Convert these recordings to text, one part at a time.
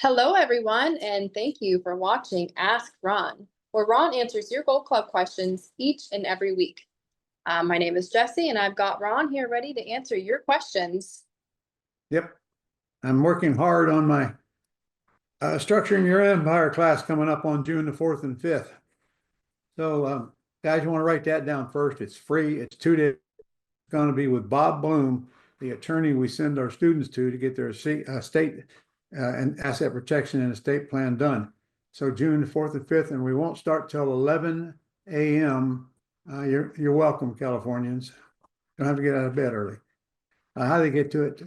Hello, everyone, and thank you for watching Ask Ron, where Ron answers your Gold Club questions each and every week. My name is Jesse, and I've got Ron here ready to answer your questions. Yep. I'm working hard on my Structuring Your Empire class coming up on June the 4th and 5th. So, guys, you want to write that down first. It's free. It's 2 days. It's going to be with Bob Bloom, the attorney we send our students to get their state and asset protection and estate plan done. So June the 4th and 5th, and we won't start till 11 a.m. You're welcome, Californians. Don't have to get out of bed early. How do they get to it?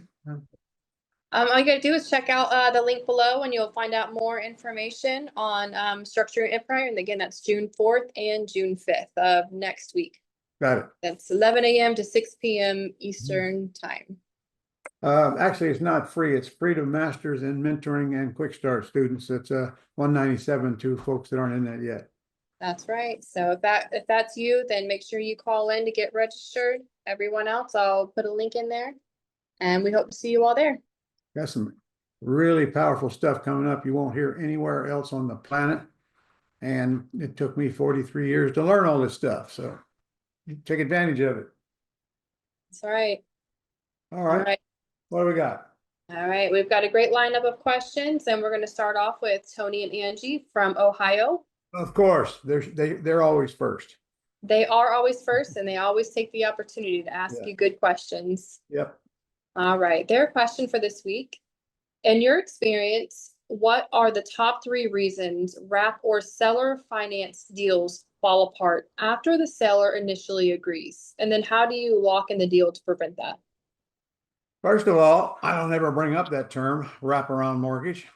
All you gotta do is check out the link below, and you'll find out more information on Structure Empire. And again, that's June 4th and June 5th of next week. Got it. That's 11 a.m. to 6 p.m. Eastern time. Actually, it's not free. It's free to masters in mentoring and quick start students. It's $197 to folks that aren't in that yet. That's right. So if that's you, then make sure you call in to get registered. Everyone else, I'll put a link in there, and we hope to see you all there. Got some really powerful stuff coming up you won't hear anywhere else on the planet. And it took me 43 years to learn all this stuff. So take advantage of it. That's right. All right. What do we got? All right. We've got a great lineup of questions, and we're going to start off with Tony and Angie from Ohio. Of course, they're always first. They are always first, and they always take the opportunity to ask you good questions. Yep. All right. Their question for this week. In your experience, what are the top 3 reasons wrap or seller finance deals fall apart after the seller initially agrees? And then how do you lock in the deal to prevent that? First of all, I don't ever bring up that term, wraparound mortgage.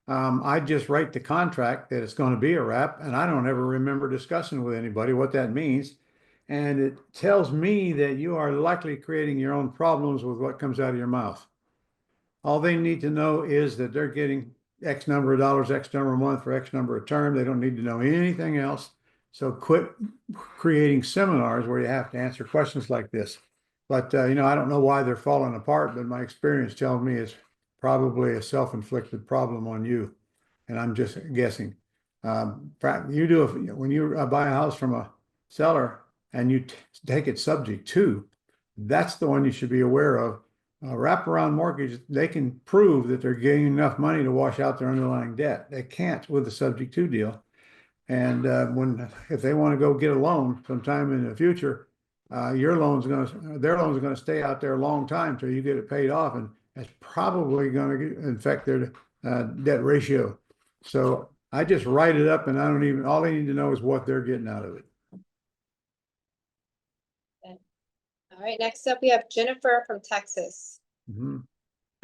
I just write the contract that it's going to be a wrap, and I don't ever remember discussing with anybody what that means. And it tells me that you are likely creating your own problems with what comes out of your mouth. All they need to know is that they're getting X number of dollars, X number a month for X number of term. They don't need to know anything else. So quit creating seminars where you have to answer questions like this. But, I don't know why they're falling apart, but my experience tells me it's probably a self-inflicted problem on you. And I'm just guessing. When you buy a house from a seller and you take it subject to, that's the one you should be aware of. Wraparound mortgage, they can prove that they're getting enough money to wash out their underlying debt. They can't with the subject to deal. And if they want to go get a loan sometime in the future, their loans are going to stay out there a long time till you get it paid off, and that's probably going to affect their debt ratio. So I just write it up, and all they need to know is what they're getting out of it. All right, next up we have Jennifer from Texas. Mm-hmm.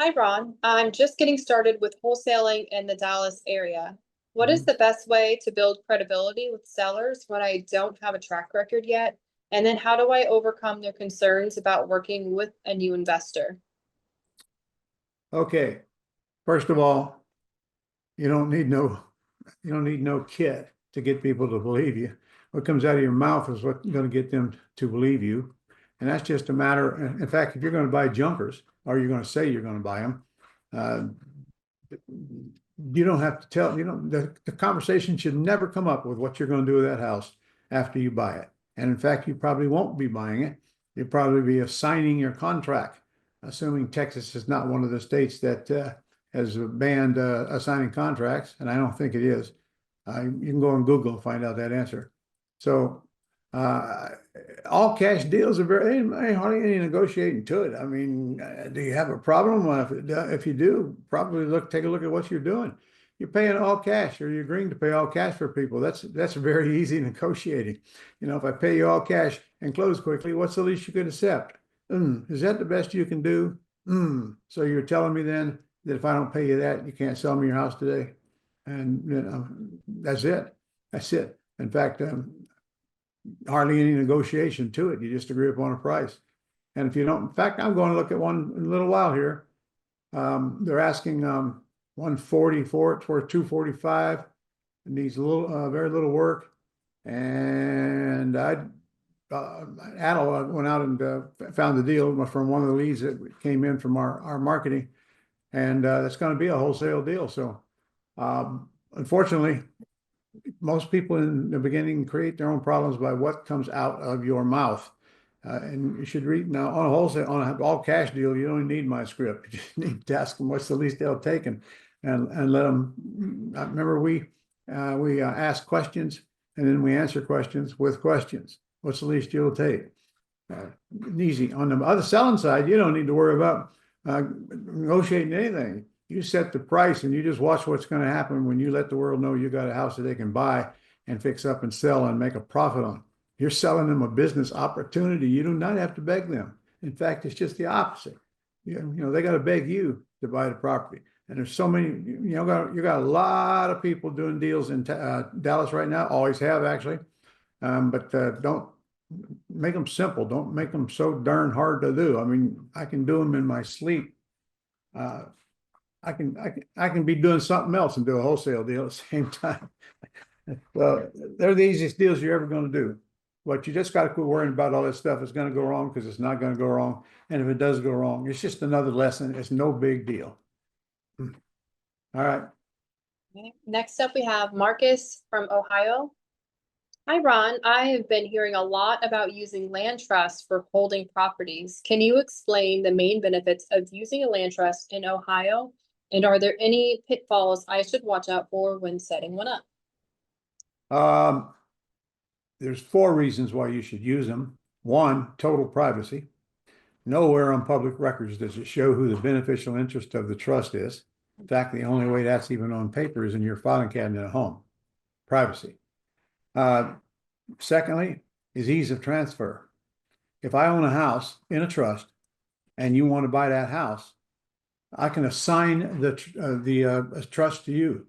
Hi, Ron. I'm just getting started with wholesaling in the Dallas area. What is the best way to build credibility with sellers when I don't have a track record yet? And then how do I overcome their concerns about working with a new investor? Okay. First of all, you don't need no kit to get people to believe you. What comes out of your mouth is what's going to get them to believe you. And that's just a matter. In fact, if you're going to buy junkers, or you're going to say you're going to buy them, you don't have to tell, the conversation should never come up with what you're going to do with that house after you buy it. And in fact, you probably won't be buying it. You'll probably be assigning your contract, assuming Texas is not one of the states that has banned assigning contracts. And I don't think it is. You can go on Google and find out that answer. So all cash deals are ain't hardly any negotiating to it. I mean, do you have a problem? If you do, probably take a look at what you're doing. You're paying all cash, or you're agreeing to pay all cash for people. That's very easy negotiating. If I pay you all cash and close quickly, what's the least you could accept? Is that the best you can do? So you're telling me then that if I don't pay you that, you can't sell me your house today? And that's it. That's it. In fact, hardly any negotiation to it. You just agree upon a price. And if you don't, in fact, I'm going to look at one in a little while here. They're asking 140 for it. It's worth 245. It needs very little work. And Adel went out and found the deal from one of the leads that came in from our marketing. And that's going to be a wholesale deal. So Unfortunately, most people in the beginning create their own problems by what comes out of your mouth. And you should read now on a wholesale, on an all cash deal, you don't need my script. You just need to ask them what's the least they'll take and let them. I remember we ask questions and then we answer questions with questions. What's the least you'll take? Easy. On the other selling side, you don't need to worry about negotiating anything. You set the price and you just watch what's going to happen when you let the world know you got a house that they can buy and fix up and sell and make a profit on. You're selling them a business opportunity. You do not have to beg them. In fact, it's just the opposite. You know, they got to beg you to buy the property. And there's so many, you got a lot of people doing deals in Dallas right now, always have actually. But don't make them simple. Don't make them so darn hard to do. I mean, I can do them in my sleep. I can be doing something else and do a wholesale deal at the same time. Well, they're the easiest deals you're ever going to do. But you just got to quit worrying about all that stuff is going to go wrong because it's not going to go wrong. And if it does go wrong, it's just another lesson. It's no big deal. All right. Okay. Next up, we have Marcus from Ohio. Hi, Ron. I have been hearing a lot about using land trusts for holding properties. Can you explain the main benefits of using a land trust in Ohio? And are there any pitfalls I should watch out for when setting one up? There's 4 reasons why you should use them. 1, total privacy. Nowhere on public records does it show who the beneficial interest of the trust is. In fact, the only way that's even on paper is in your filing cabinet at home. Privacy. Secondly, is ease of transfer. If I own a house in a trust and you want to buy that house, I can assign the trust to you.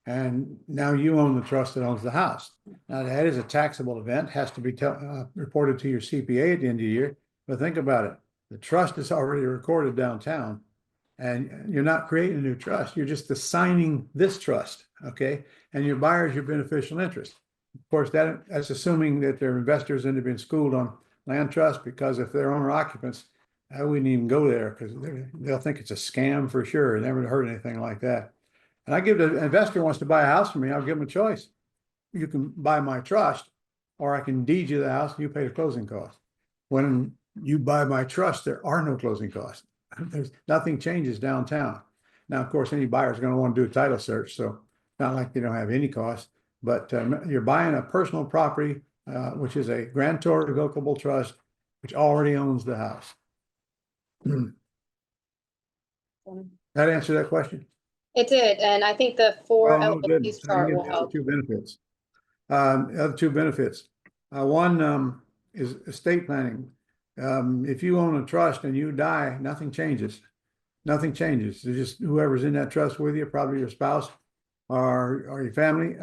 And now you own the trust that owns the house. Now that is a taxable event, has to be reported to your CPA at the end of the year. But think about it. The trust is already recorded downtown and you're not creating a new trust. You're just assigning this trust, okay? And your buyer is your beneficial interest. Of course, that's assuming that they're investors and they've been schooled on land trust, because if they're owner occupants, I wouldn't even go there because they'll think it's a scam for sure. Never heard anything like that. And I give the investor wants to buy a house from me, I'll give them a choice. You can buy my trust, or I can deed you the house and you pay the closing costs. When you buy my trust, there are no closing costs. There's nothing changes downtown. Now, of course, any buyer is going to want to do a title search, so it's not like they don't have any cost. But you're buying a personal property, which is a grantor revocable trust, which already owns the house. That answer that question? It did, and I think the 4 Oh, no, good. LLCs I chart give will the other help. 2 benefits. The other 2 benefits. One is estate planning. If you own a trust and you die, nothing changes. Nothing changes. It's just whoever's in that trust with you, probably your spouse or your family.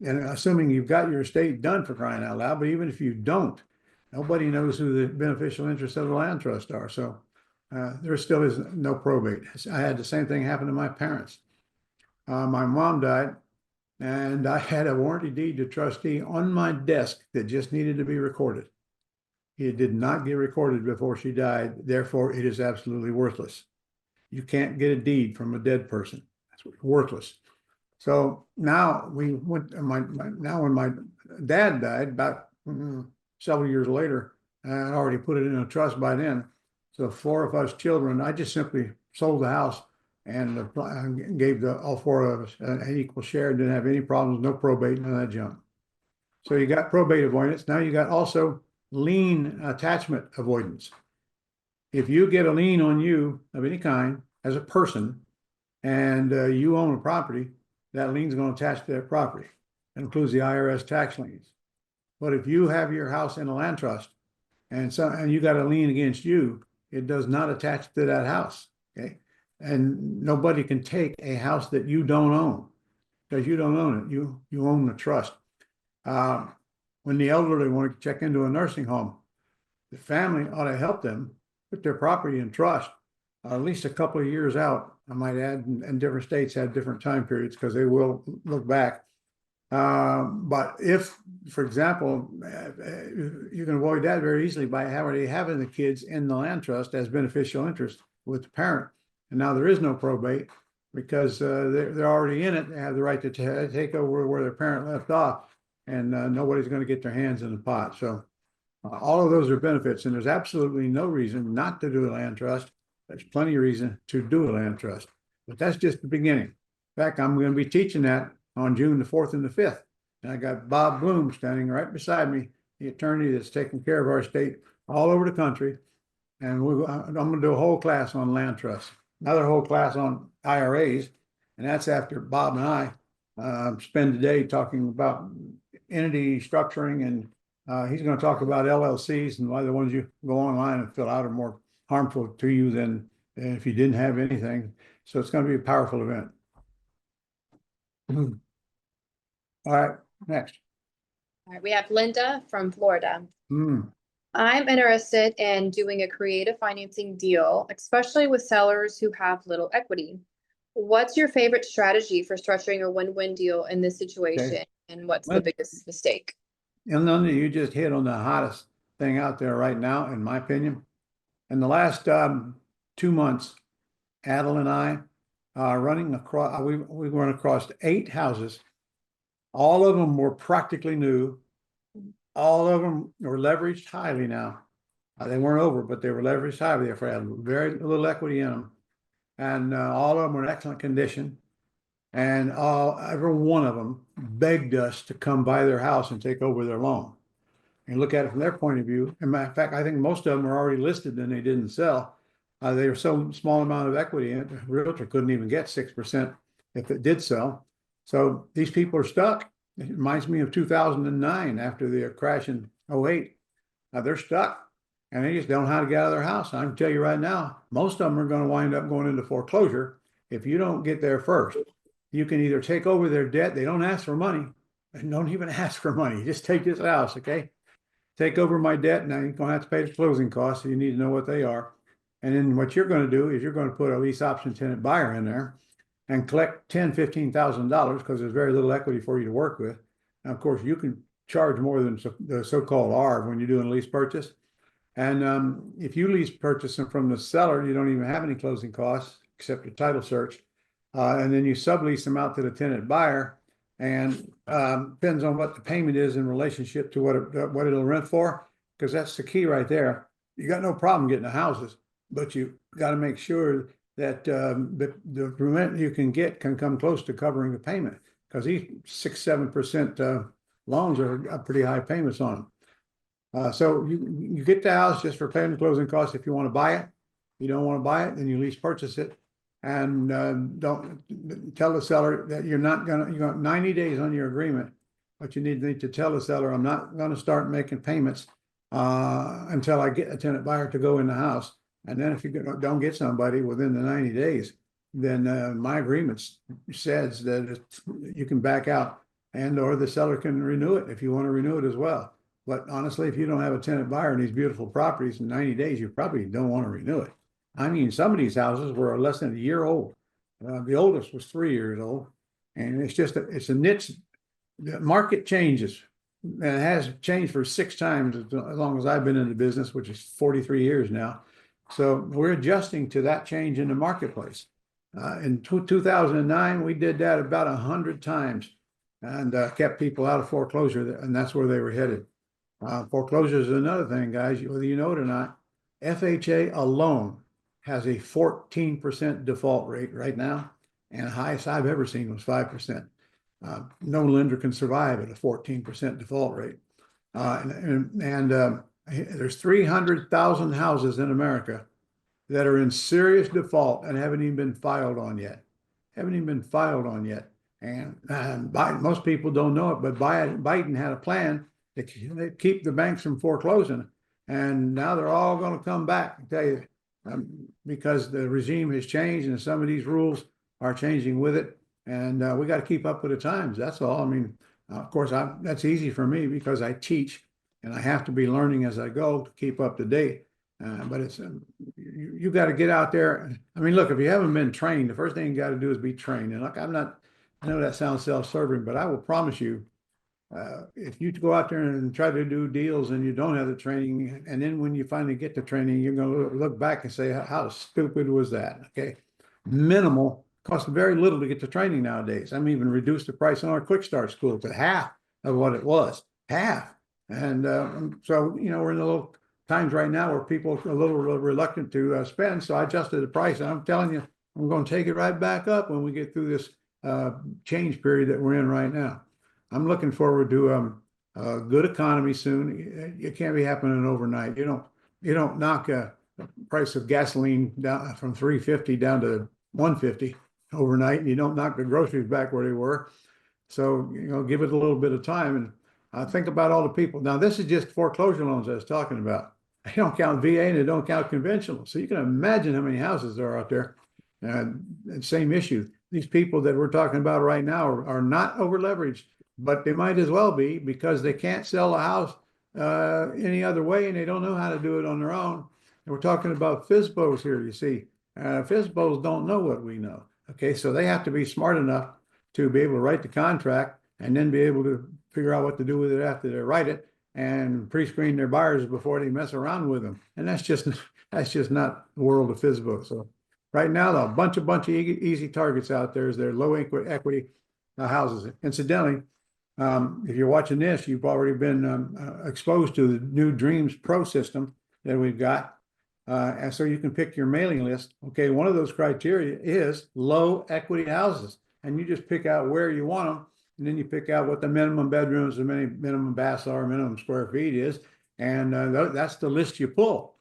And assuming you've got your estate done, for crying out loud, but even if you don't, nobody knows who the beneficial interests of the land trust are. So there still is no probate. I had the same thing happen to my parents. My mom died, and I had a warranty deed to trustee on my desk that just needed to be recorded. It did not get recorded before she died. Therefore, it is absolutely worthless. You can't get a deed from a dead person. That's worthless. So now we went. Now when my dad died, about several years later, I had already put it in a trust by then. So 4 of us children, I just simply sold the house and gave all 4 of us an equal share. Didn't have any problems, no probate, none of that junk. So you got probate avoidance. Now you got also lien attachment avoidance. If you get a lien on you of any kind as a person and you own a property, that lien is going to attach to that property. It includes the IRS tax liens. But if you have your house in a land trust and you got a lien against you, it does not attach to that house. Okay. And nobody can take a house that you don't own, because you don't own it. You own the trust. When the elderly want to check into a nursing home, the family ought to help them put their property in trust at least a couple of years out. I might add, and different states have different time periods because they will look back. But if, for example, you can avoid that very easily by having the kids in the land trust as beneficial interest with the parent. And now there is no probate. because they're already in it. They have the right to take over where their parent left off, and nobody's going to get their hands in the pot. So all of those are benefits, and there's absolutely no reason not to do a land trust. There's plenty of reason to do a land trust, but that's just the beginning. In fact, I'm going to be teaching that on June the 4th and the 5th. And I got Bob Bloom standing right beside me, the attorney that's taking care of our state all over the country. And I'm going to do a whole class on land trusts, another whole class on IRAs. And that's after Bob and I spend the day talking about entity structuring. And he's going to talk about LLCs and why the ones you go online and fill out are more harmful to you than if you didn't have anything. So it's going to be a powerful event. All right, next. All right, we have Linda from Florida. Hmm. I'm interested in doing a creative financing deal, especially with sellers who have little equity. What's your favorite strategy for structuring a win-win deal in this situation? And what's the biggest mistake? And Linda, you just hit on the hottest thing out there right now, in my opinion. In the last 2 months, Adel and I are running across, we run across 8 houses. All of them were practically new. All of them were leveraged highly now. They weren't over, but they were leveraged highly. They had very little equity in them. And all of them were in excellent condition. And every one of them begged us to come buy their house and take over their loan. And look at it from their point of view. In fact, I think most of them were already listed and they didn't sell. They were so small amount of equity, and the realtor couldn't even get 6% if it did sell. So these people are stuck. It reminds me of 2009 after the crash in 08. They're stuck and they just don't know how to get out of their house. I can tell you right now, most of them are going to wind up going into foreclosure if you don't get there first. You can either take over their debt. They don't ask for money, and don't even ask for money. Just take this house, okay? Take over my debt. Now you're going to have to pay the closing costs, so you need to know what they are. And then what you're going to do is you're going to put a lease option tenant buyer in there and collect $10,000, $15,000 because there's very little equity for you to work with. And of course, you can charge more than the so-called ARV when you're doing a lease purchase. And if you lease purchase them from the seller, you don't even have any closing costs except your title search. And then you sublease them out to the tenant buyer, and depends on what the payment is in relationship to what it'll rent for, because that's the key right there. You got no problem getting the houses, but you got to make sure that the rent you can get can come close to covering the payment, because these 6-7% loans are pretty high payments on them. So you get the house just for paying the closing costs if you want to buy it. You don't want to buy it, then you lease purchase it. And don't tell the seller that you got 90 days on your agreement, but you need to tell the seller, I'm not going to start making payments until I get a tenant buyer to go in the house. And then if you don't get somebody within the 90 days, then my agreement says that you can back out, and or the seller can renew it if you want to renew it as well. But honestly, if you don't have a tenant buyer in these beautiful properties in 90 days, you probably don't want to renew it. I mean, some of these houses were less than a year old. The oldest was 3 years old, and it's a niche. The market changes, and it has changed for 6 times as long as I've been in the business, which is 43 years now. So we're adjusting to that change in the marketplace. In 2009, we did that about 100 times, and kept people out of foreclosure, and that's where they were headed. Foreclosure is another thing, guys, whether you know it or not. FHA alone has a 14% default rate right now, and the highest I've ever seen was 5%. No lender can survive at a 14% default rate. There's 300,000 houses in America that are in serious default and haven't even been filed on yet. And most people don't know it, but Biden had a plan to keep the banks from foreclosing. And now they're all going to come back, I tell you. Because the regime has changed and some of these rules are changing with it, and we got to keep up with the times. That's all. I mean, of course, that's easy for me because I teach and I have to be learning as I go to keep up to date. But it's you got to get out there. I mean, look, if you haven't been trained, the first thing you got to do is be trained. And look, I know that sounds self-serving, but I will promise you, if you go out there and try to do deals and you don't have the training, and then when you finally get the training, you're going to look back and say, how stupid was that? Okay. Minimal Costs very little to get to training nowadays. I'm even reduced the price on our Quick Start school to half of what it was, half. And so, we're in a little times right now where people are a little reluctant to spend. So I adjusted the price. And I'm telling you, I'm going to take it right back up when we get through this change period that we're in right now. I'm looking forward to a good economy soon. It can't be happening overnight. You don't knock a price of gasoline down from 350 down to 150 overnight. You don't knock the groceries back where they were. So, give it a little bit of time. And think about all the people. Now, this is just foreclosure loans I was talking about. They don't count VA and they don't count conventional. So you can imagine how many houses there are out there. And same issue. These people that we're talking about right now are not over leveraged, but they might as well be because they can't sell a house any other way and they don't know how to do it on their own. And we're talking about FSBOs here, you see. FSBOs don't know what we know. Okay, so they have to be smart enough to be able to write the contract and then be able to figure out what to do with it after they write it and pre-screen their buyers before they mess around with them. And that's just not the world of FSBO. So right now, a bunch of easy targets out there. Is there low equity houses? Incidentally, if you're watching this, you've already been exposed to the new Dreams Pro system that we've got. And so you can pick your mailing list. Okay, one of those criteria is low equity houses. And you just pick out where you want them. And then you pick out what the minimum bedrooms, the minimum baths are, minimum square feet is. And that's the list you pull.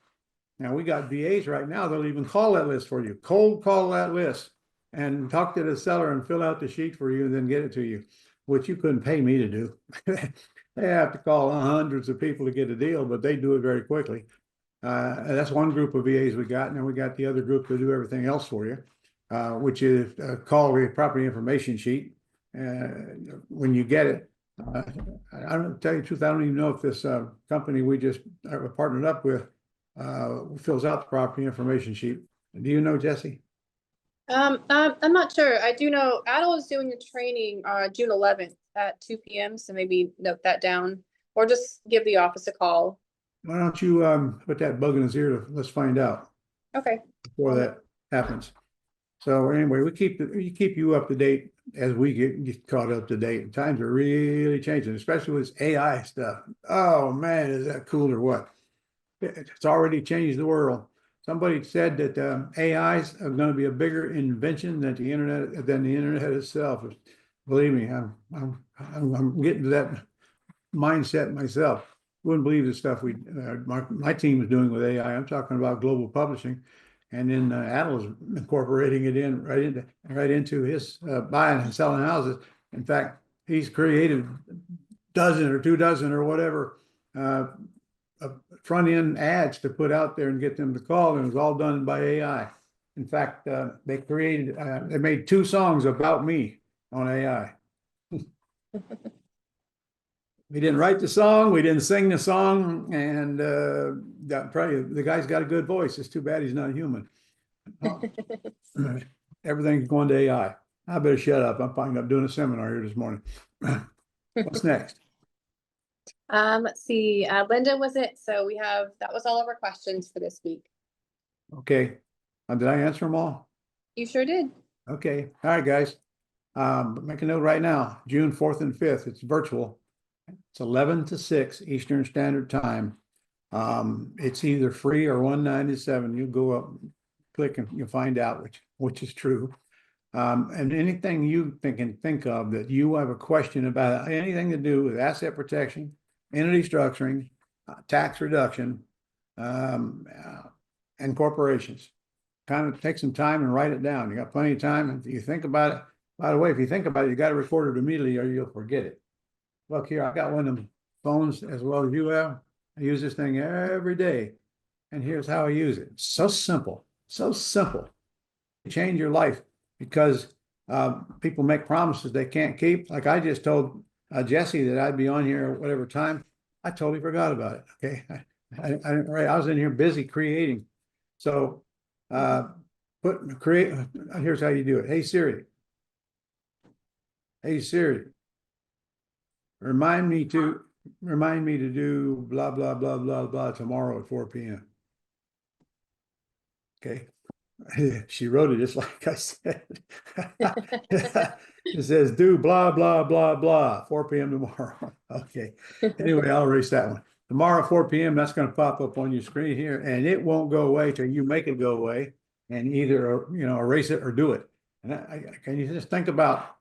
Now, we got VAs right now, they'll even call that list for you. Cold call that list and talk to the seller and fill out the sheet for you and then get it to you, which you couldn't pay me to do. They have to call hundreds of people to get a deal, but they do it very quickly. That's one group of VAs we got. And then we got the other group to do everything else for you, which is called a property information sheet. When you get it, I don't tell you the truth, I don't even know if this company we just partnered up with fills out the property information sheet. Do you know, Jesse? I'm not sure. I do know Adel is doing a training June 11th at 2 p.m. So maybe note that down or just give the office a call. Why don't you put that bug in his ear? Let's find out. Okay. Before that happens. So anyway, we keep you up to date as we get caught up to date. Times are really changing, especially with this AI stuff. Oh man, is that cool or what? It's already changed the world. Somebody said that AIs are going to be a bigger invention than the internet itself. Believe me, I'm getting to that mindset myself. Wouldn't believe the stuff my team is doing with AI. I'm talking about global publishing, and then Adel's incorporating it right into his buying and selling houses. In fact, he's created dozen or 2 dozen or whatever front end ads to put out there and get them to call, and it was all done by AI. In fact, they made 2 songs about me on AI. We didn't write the song, we didn't sing the song, and probably the guy's got a good voice. It's too bad he's not human. Everything's going to AI. I better shut up. I'm doing a seminar here this morning. What's next? Let's see. Linda was it. So that was all of our questions for this week. Okay. Did I answer them all? You sure did. Okay. All right, guys. Make a note right now. June 4th and 5th. It's virtual. It's 11 to 6 Eastern Standard Time. It's either free or $197. You go up, click, and you'll find out which is true. And anything you can think of that you have a question about, anything to do with asset protection, entity structuring, tax reduction, and corporations. Kind of take some time and write it down. You got plenty of time. If you think about it, by the way, if you think about it, you got to record it immediately or you'll forget it. Look here, I got one of them phones as well as you have. I use this thing every day. And here's how I use it. So simple, so simple. Change your life because people make promises they can't keep. Like I just told Jesse that I'd be on here at whatever time. I totally forgot about it. Okay. I was in here busy creating. So here's how you do it. Hey Siri. Hey Siri. Remind me to do blah, blah, blah, blah, blah tomorrow at 4 p.m. Okay. She wrote it just like I said. It says, do blah, blah, blah, blah, 4 p.m. tomorrow. Okay. Anyway, I'll erase that one. Tomorrow at 4 p.m., that's going to pop up on your screen here, and it won't go away till you make it go away and either, erase it or do it. And can you just think about,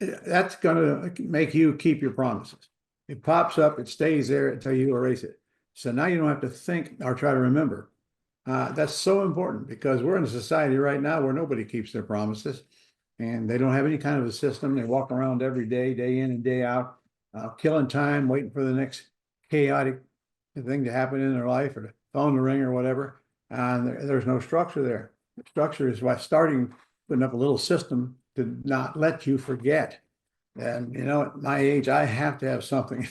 that's going to make you keep your promises. It pops up, it stays there until you erase it. So now you don't have to think or try to remember. That's so important because we're in a society right now where nobody keeps their promises and they don't have any kind of a system. They walk around every day, day in and day out, killing time, waiting for the next chaotic thing to happen in their life or the phone to ring or whatever. And there's no structure there. The structure is by putting up a little system to not let you forget. And, at my age, I have to have something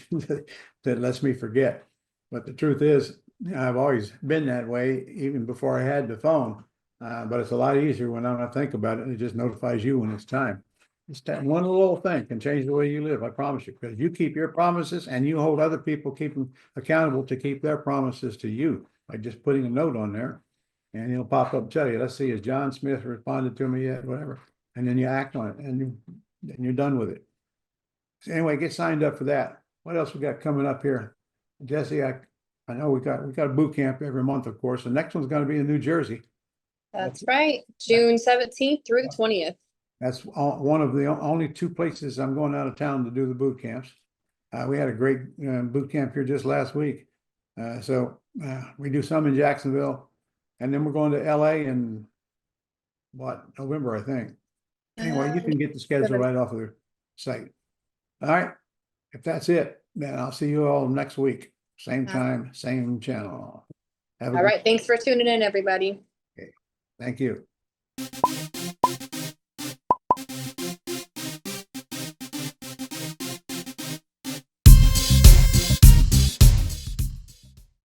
that lets me forget. But the truth is, I've always been that way, even before I had the phone. But it's a lot easier when I don't think about it. It just notifies you when it's time. Just that one little thing can change the way you live. I promise you, because you keep your promises and you hold other people, keep them accountable to keep their promises to you by just putting a note on there, and it'll pop up and tell you, let's see, has John Smith responded to me yet? Whatever, and then you act on it, and you're done with it. So anyway, get signed up for that. What else we got coming up here, Jesse? I know we got a boot camp every month, of course. The next one's going to be in New Jersey. That's right. June 17th through the 20th. That's one of the only 2 places I'm going out of town to do the boot camps. We had a great boot camp here just last week. So we do some in Jacksonville, and then we're going to LA in November, I think. Anyway, you can get the schedule right off of the site. All right. If that's it, then I'll see you all next week. Same time, same channel. All right. Thanks for tuning in, everybody. Okay. Thank you.